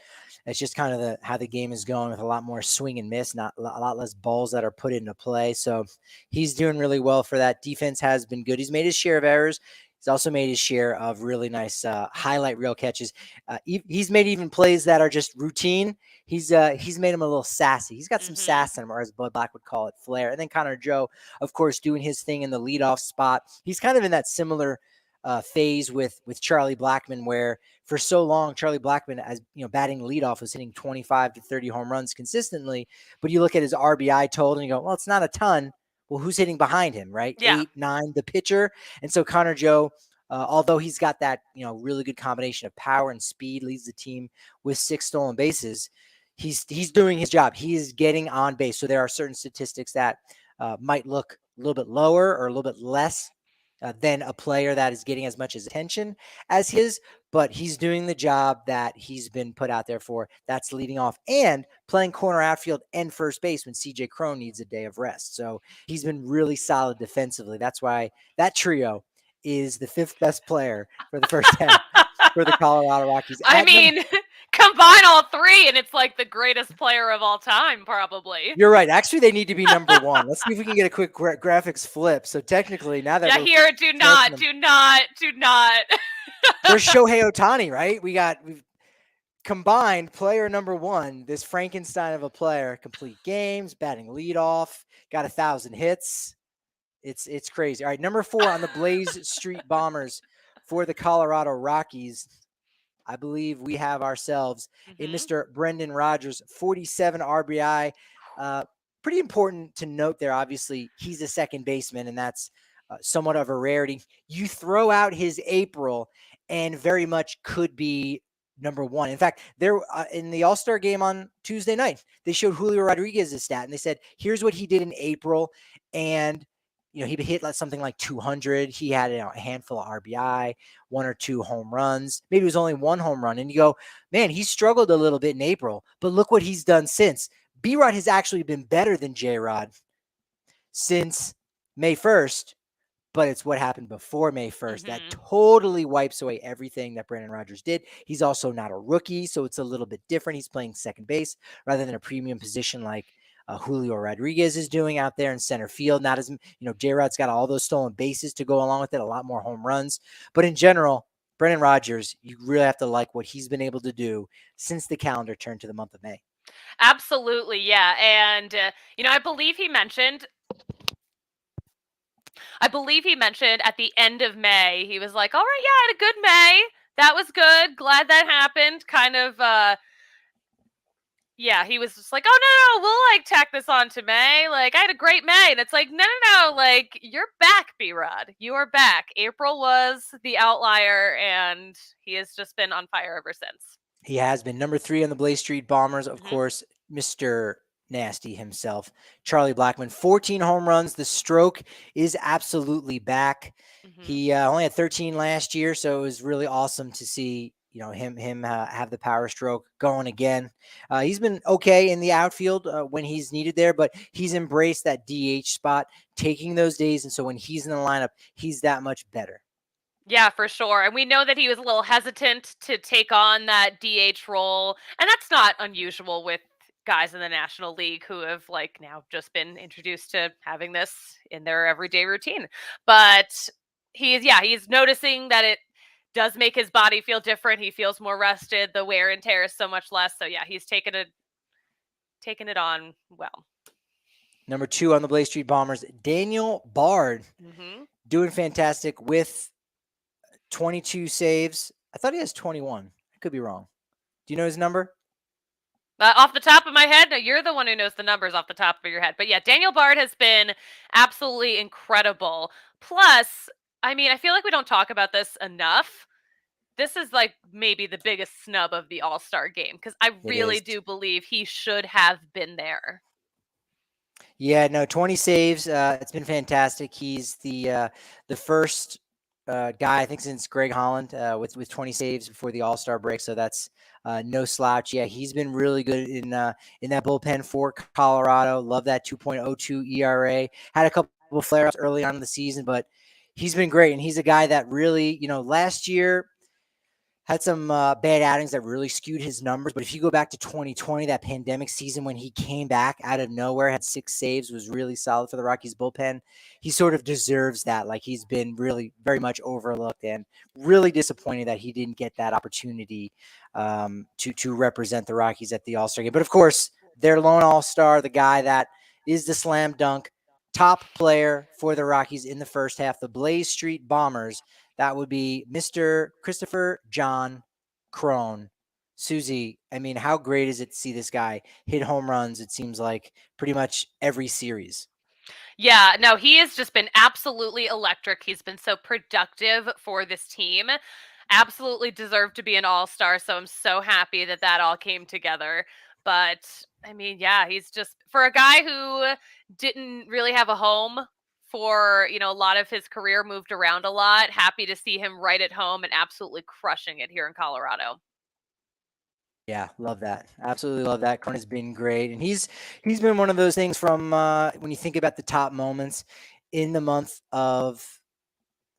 It's just kind of how the game is going, with a lot more swing and miss, not a lot less balls that are put into play. So he's doing really well for that. Defense has been good. He's made his share of errors. He's also made his share of really nice highlight reel catches. He's made even plays that are just routine. He's made him a little sassy. He's got some sass in him, or as Bud Black would call it, flair. And then Connor Joe, of course, doing his thing in the leadoff spot. He's kind of in that similar phase with Charlie Blackmon, where for so long Charlie Blackmon, as batting leadoff, was hitting 25 to 30 home runs consistently. But you look at his RBI total and you go, well, it's not a ton. Well, who's hitting behind him, right? Yeah. 8, 9, the pitcher. And so Connor Joe, although he's got that really good combination of power and speed, leads the team with 6 stolen bases. He's doing his job. He is getting on base. So there are certain statistics that might look a little bit lower or a little bit less than a player that is getting as much attention as his, but he's doing the job that he's been put out there for. That's leading off and playing corner outfield and first base when CJ Cron needs a day of rest. So he's been really solid defensively. That's why that trio is the 5th best player for the first half for the Colorado Rockies. I mean, combine all 3 and it's like the greatest player of all time, probably. You're right. Actually, they need to be number 1. Let's see if we can get a quick graphics flip. So technically, now that do not. There's Shohei Ohtani, right? We've combined player number 1, this Frankenstein of a player, complete games, batting leadoff, got 1,000 hits. It's crazy. All right, number 4 on the Blaze Street Bombers for the Colorado Rockies. I believe we have ourselves a Mr. Brendan Rodgers, 47 RBI. Pretty important to note there. Obviously, he's a second baseman, and that's somewhat of a rarity. You throw out his April, and very much could be number 1. In fact, there in the All-Star game on Tuesday night, they showed Julio Rodriguez's stat, and they said, here's what he did in April, and he hit something like 200. He had a handful of RBI, 1 or 2 home runs. Maybe it was only 1 home run. And you go, man, he struggled a little bit in April, but look what he's done since. B-Rod has actually been better than J-Rod since May 1st, but it's what happened before May 1st. That totally wipes away everything that Brendan Rodgers did. He's also not a rookie, so it's a little bit different. He's playing second base rather than a premium position like Julio Rodriguez is doing out there in center field. Not as, J-Rod's got all those stolen bases to go along with it, a lot more home runs. But in general, Brendan Rodgers, you really have to like what he's been able to do since the calendar turned to the month of May. Absolutely, yeah. And, I believe he mentioned at the end of May, he was like, all right, yeah, I had a good May. That was good. Glad that happened. Kind of, yeah, he was just like, oh, no, we'll, tack this on to May. I had a great May. And it's like, no, you're back, B-Rod. You are back. April was the outlier, and he has just been on fire ever since. He has been. Number 3 on the Blaze Street Bombers, of course, Mr. Nasty himself, Charlie Blackmon, 14 home runs. The stroke is absolutely back. He only had 13 last year, so it was really awesome to see, him have the power stroke going again. He's been okay in the outfield when he's needed there, but he's embraced that DH spot, taking those days, and so when he's in the lineup, he's that much better. Yeah, for sure. And we know that he was a little hesitant to take on that DH role. And that's not unusual with guys in the National League who have now just been introduced to having this in their everyday routine. But he's noticing that it does make his body feel different. He feels more rested. The wear and tear is so much less. So yeah, he's taking it on well. Number 2 on the Blaze Street Bombers, Daniel Bard, doing fantastic with 22 saves. I thought he has 21. I could be wrong. Do you know his number? Off the top of my head, no, you're the one who knows the numbers off the top of your head. But yeah, Daniel Bard has been absolutely incredible. Plus, I mean, I feel like we don't talk about this enough. This is maybe the biggest snub of the All-Star game because I really do believe he should have been there. Yeah, no, 20 saves. It's been fantastic. He's the first guy, I think, since Greg Holland with 20 saves before the All-Star break. So that's no slouch. Yeah, he's been really good in that bullpen for Colorado. Love that 2.02 ERA. Had a couple of flare-ups early on in the season, but he's been great. And he's a guy that really, last year had some bad outings that really skewed his numbers. But if you go back to 2020, that pandemic season when he came back out of nowhere, had 6 saves, was really solid for the Rockies bullpen. He sort of deserves that. He's been really very much overlooked and really disappointed that he didn't get that opportunity to represent the Rockies at the All-Star game. But of course, their lone All-Star, the guy that is the slam dunk top player for the Rockies in the first half, the Blaze Street Bombers. That would be Mr. Christopher John Cron. Suzie, I mean, how great is it to see this guy hit home runs, it seems like, pretty much every series? Yeah, no, he has just been absolutely electric. He's been so productive for this team. Absolutely deserved to be an all-star, so I'm so happy that all came together. But, I mean, yeah, he's just, for a guy who didn't really have a home for, a lot of his career, moved around a lot, happy to see him right at home and absolutely crushing it here in Colorado. Yeah, love that. Absolutely love that. Cron has been great. And he's been one of those things from when you think about the top moments in the month of,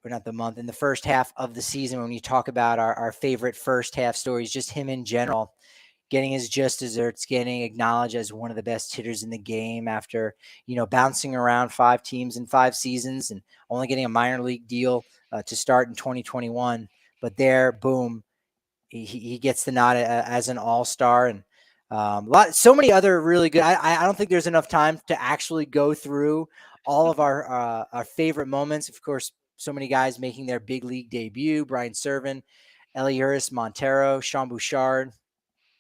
or not the month, in the first half of the season, when you talk about our favorite first half stories, just him in general, getting his just desserts, getting acknowledged as one of the best hitters in the game after, bouncing around 5 teams in 5 seasons and only getting a minor league deal to start in 2021. But there, boom, he gets the nod as an all-star. And so many other really good. I don't think there's enough time to actually go through all of our favorite moments. Of course, so many guys making their big league debut: Brian Serven, Eliuris Montero, Sean Bouchard,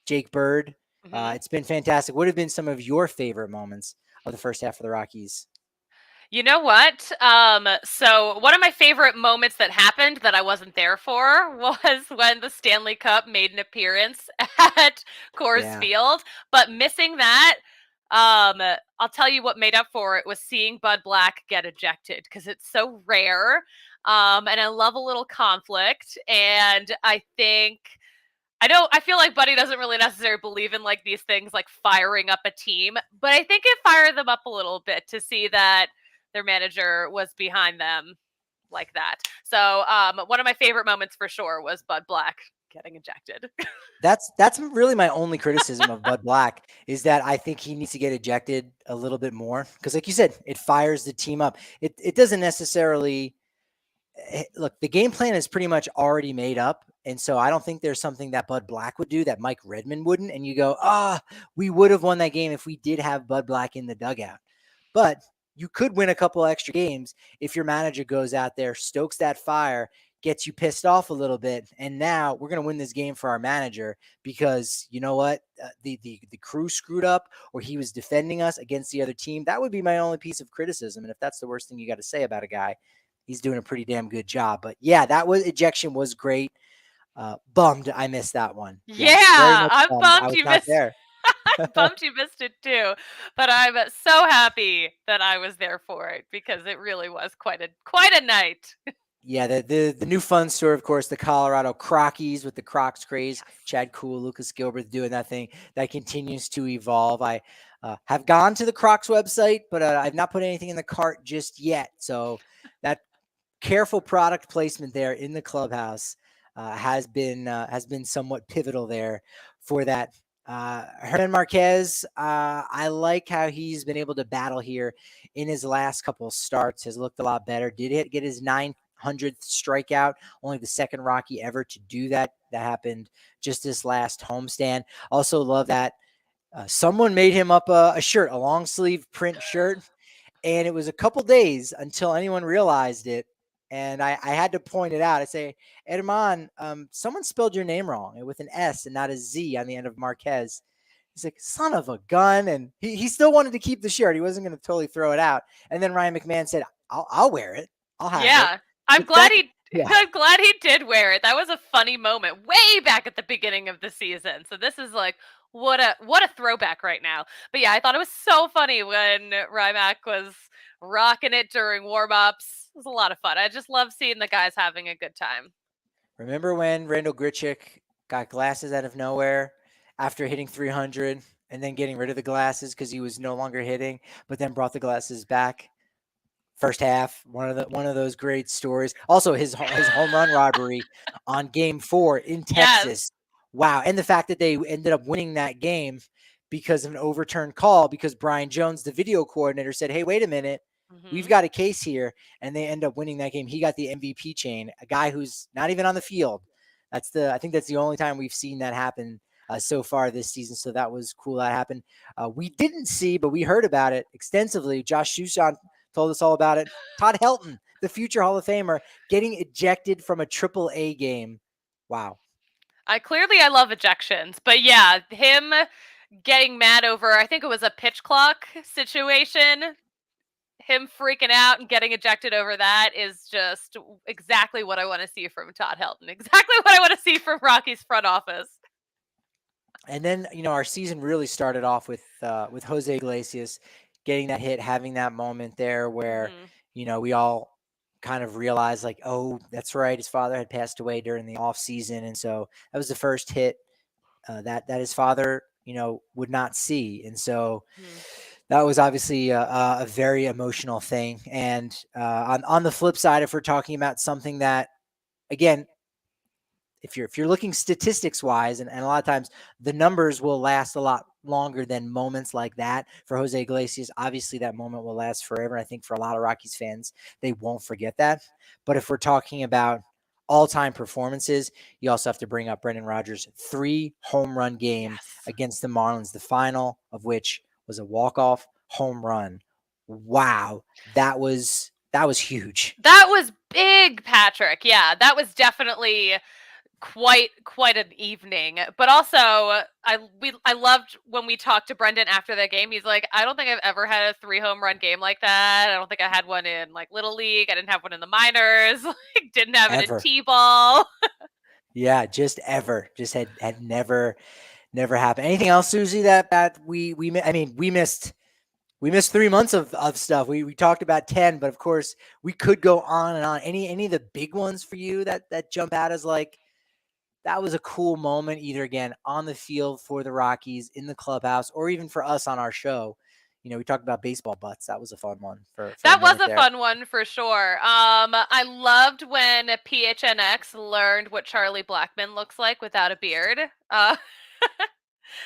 Jake Bird. It's been fantastic. What have been some of your favorite moments of the first half of the Rockies? You know what? So one of my favorite moments that happened that I wasn't there for was when the Stanley Cup made an appearance at Coors Field. But missing that, I'll tell you what made up for it was seeing Bud Black get ejected because it's so rare. And I love a little conflict. And I feel like Buddy doesn't really necessarily believe in these things like firing up a team, but I think it fired them up a little bit to see that their manager was behind them like that. So one of my favorite moments for sure was Bud Black getting ejected. That's really my only criticism of Bud Black, is that I think he needs to get ejected a little bit more because, like you said, it fires the team up. It doesn't necessarily look. The game plan is pretty much already made up, and so I don't think there's something that Bud Black would do that Mike Redmond wouldn't. And you go, we would have won that game if we did have Bud Black in the dugout. But you could win a couple extra games if your manager goes out there, stokes that fire, gets you pissed off a little bit, and now we're going to win this game for our manager because you know what? The crew screwed up, or he was defending us against the other team. That would be my only piece of criticism. And if that's the worst thing you got to say about a guy, he's doing a pretty damn good job. But yeah, ejection was great. Bummed I missed that one. Yeah, I'm bummed I was you not missed there. I'm bummed you missed it too, but I'm so happy that I was there for it because it really was quite a night. Yeah, the new fun store, of course, the Colorado Rockies with the Crocs craze. Yes. Chad Cool, Lucas Gilbert doing that thing that continues to evolve. I have gone to the Crocs website, but I've not put anything in the cart just yet. So that careful product placement there in the clubhouse has been somewhat pivotal there for that. Herman Marquez, I like how he's been able to battle here in his last couple starts. Has looked a lot better. Did get his 900th strikeout, only the second Rocky ever to do that. That happened just this last homestand. Also love that someone made him up a shirt, a long sleeve print shirt, and it was a couple days until anyone realized it. And I had to point it out. I say, Herman, someone spelled your name wrong with an S and not a Z on the end of Marquez. He's like, son of a gun. And he still wanted to keep the shirt. He wasn't going to totally throw it out. And then Ryan McMahon said, I'll wear it. I'll have it. Yeah. I'm The glad fact- he yeah. I'm glad he did wear it. That was a funny moment way back at the beginning of the season. So this is like what a throwback right now. But yeah, I thought it was so funny when Rymac was rocking it during warm-ups. It was a lot of fun. I just love seeing the guys having a good time. Remember when Randall Grichuk got glasses out of nowhere after hitting 300 and then getting rid of the glasses because he was no longer hitting, but then brought the glasses back? First half, one of those great stories. Also, his home run robbery on Game 4 in Yes. Texas. Wow, and the fact that they ended up winning that game because of an overturned call because Brian Jones, the video coordinator, said, "Hey, wait a minute, we've got a case here," and they end up winning that game. He got the MVP chain. A guy who's not even on the field. I think that's the only time we've seen that happen so far this season. So that was cool that happened. We didn't see, but we heard about it extensively. Josh Shushan told us all about it. Todd Helton, the future Hall of Famer, getting ejected from a AAA game. Wow. I love ejections, but yeah, him getting mad over, I think it was a pitch clock situation, him freaking out and getting ejected over that is just exactly what I want to see from Todd Helton. Exactly what I want to see from Rockies front office. And then, our season really started off with Jose Iglesias getting that hit, having that moment there where, we all kind of realized like, oh, that's right. His father had passed away during the off season. And so that was the first hit that his father, would not see. And so that was obviously a very emotional thing. And on the flip side, if we're talking about something that, again, if you're looking statistics wise, and a lot of times the numbers will last a lot longer than moments like that. For Jose Iglesias, obviously that moment will last forever. I think for a lot of Rockies fans, they won't forget that. But if we're talking about all-time performances, you also have to bring up Brendan Rodgers' 3 home run game against the Marlins, the final of which was a walk-off home run. Wow, that was huge. That was big, Patrick. Yeah, that was definitely quite an evening. But also, I loved when we talked to Brendan after that game. He's like, I don't think I've ever had a 3 home run game like that. I don't think I had one in like Little League. I didn't have one in the minors. Like, didn't have it in T-ball. Yeah, just ever. Just had never happened. Anything else, Suzie, that we missed 3 months of stuff. We talked about 10, but of course we could go on and on. Any of the big ones for you that jump out as like, that was a cool moment, either again on the field for the Rockies, in the clubhouse, or even for us on our show. We talked about baseball butts. That was a fun one. That was a fun one for sure. I loved when PHNX learned what Charlie Blackmon looks like without a beard.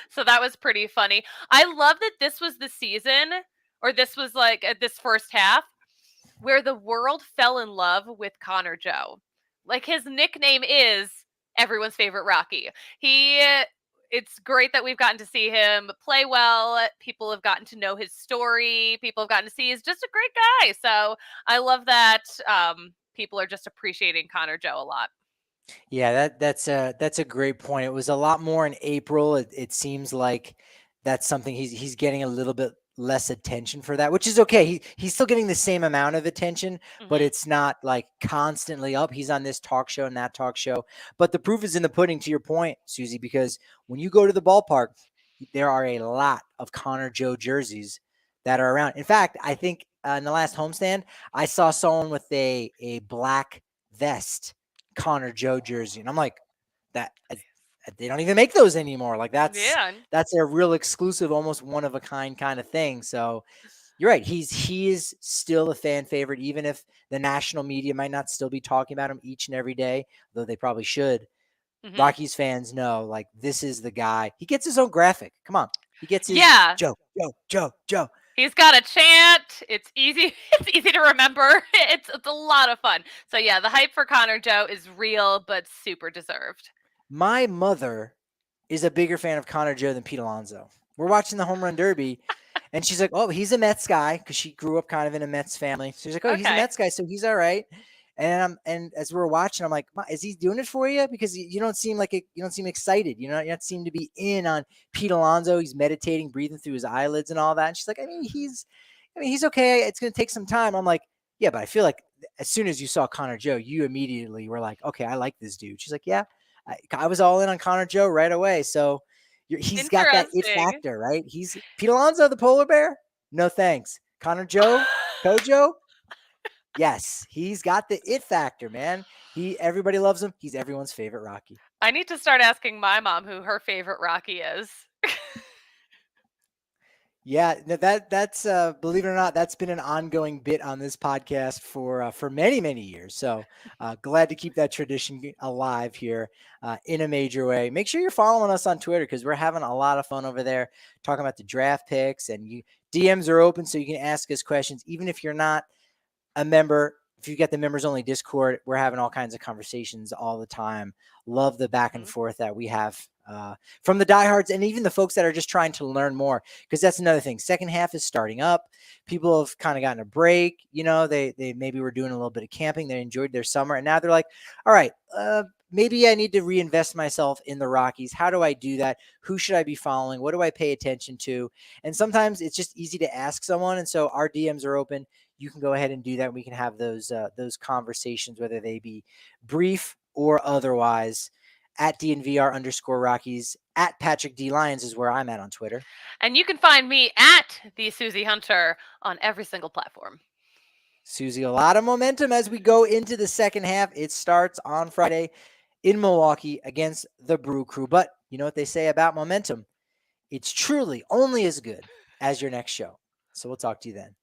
So that was pretty funny. I love that this was the season, or this was like this first half, where the world fell in love with Connor Joe. Like, his nickname is everyone's favorite Rocky. It's great that we've gotten to see him play well. People have gotten to know his story. People have gotten to see he's just a great guy. So I love that people are just appreciating Connor Joe a lot. Yeah, that's a great point. It was a lot more in April. It seems like that's something he's getting a little bit less attention for that, which is okay. He's still getting the same amount of attention, but it's not like constantly up. He's on this talk show and that talk show. But the proof is in the pudding, to your point, Suzie, because when you go to the ballpark, there are a lot of Connor Joe jerseys that are around. In fact, I think in the last homestand, I saw someone with a black vest Connor Joe jersey, and I'm like, that they don't even make those anymore. Like that's Yeah. a real exclusive, almost one of a kind of thing. So you're right. He is still a fan favorite, even if the national media might not still be talking about him each and every day, though they probably should. Mm-hmm. Rockies fans know, like, this is the guy. He gets his own graphic. Come on. He gets his Yeah. Joe. He's got a chant. It's easy. It's easy to remember. It's a lot of fun. So yeah, the hype for Connor Joe is real, but super deserved. My mother is a bigger fan of Connor Joe than Pete Alonso. We're watching the home run derby, and she's like, "Oh, he's a Mets guy," because she grew up kind of in a Mets family. So she's like, "Oh, he's a Okay. Mets guy, so he's all right." And as we're watching, I'm like, "Is he doing it for you? Because you don't seem like you don't seem excited. You don't seem to be in on Pete Alonso. He's meditating, breathing through his eyelids and all that." And she's like, he's okay. It's going to take some time." I'm like, "Yeah, but I feel like as soon as you saw Connor Joe, you immediately were like, okay, I like this dude." She's like, "Yeah, I was all in on Connor Joe right away." So he's got that it Interesting. factor, right? He's Pete Alonso, the polar bear. No thanks. Connor Joe, Kojo. Yes, he's got the it factor, man. Everybody loves him. He's everyone's favorite Rocky. I need to start asking my mom who her favorite Rocky is. Yeah, that's believe it or not, that's been an ongoing bit on this podcast for many years. So glad to keep that tradition alive here in a major way. Make sure you're following us on Twitter because we're having a lot of fun over there talking about the draft picks, and DMs are open so you can ask us questions even if you're not a member. If you get the members only Discord, we're having all kinds of conversations all the time. Love the back and forth that we have from the diehards and even the folks that are just trying to learn more, because that's another thing. Second half is starting up. People have kind of gotten a break. They maybe were doing a little bit of camping. They enjoyed their summer, and now they're like, all right, maybe I need to reinvest myself in the Rockies. How do I do that? Who should I be following? What do I pay attention to? And sometimes it's just easy to ask someone. And so our DMs are open. You can go ahead and do that. We can have those conversations, whether they be brief or otherwise. At DNVR_Rockies, at Patrick D. Lyons is where I'm at on Twitter. And you can find me at the Suzie Hunter on every single platform. Suzie, a lot of momentum as we go into the second half. It starts on Friday in Milwaukee against the Brew Crew. But you know what they say about momentum? It's truly only as good as your next show. So we'll talk to you then.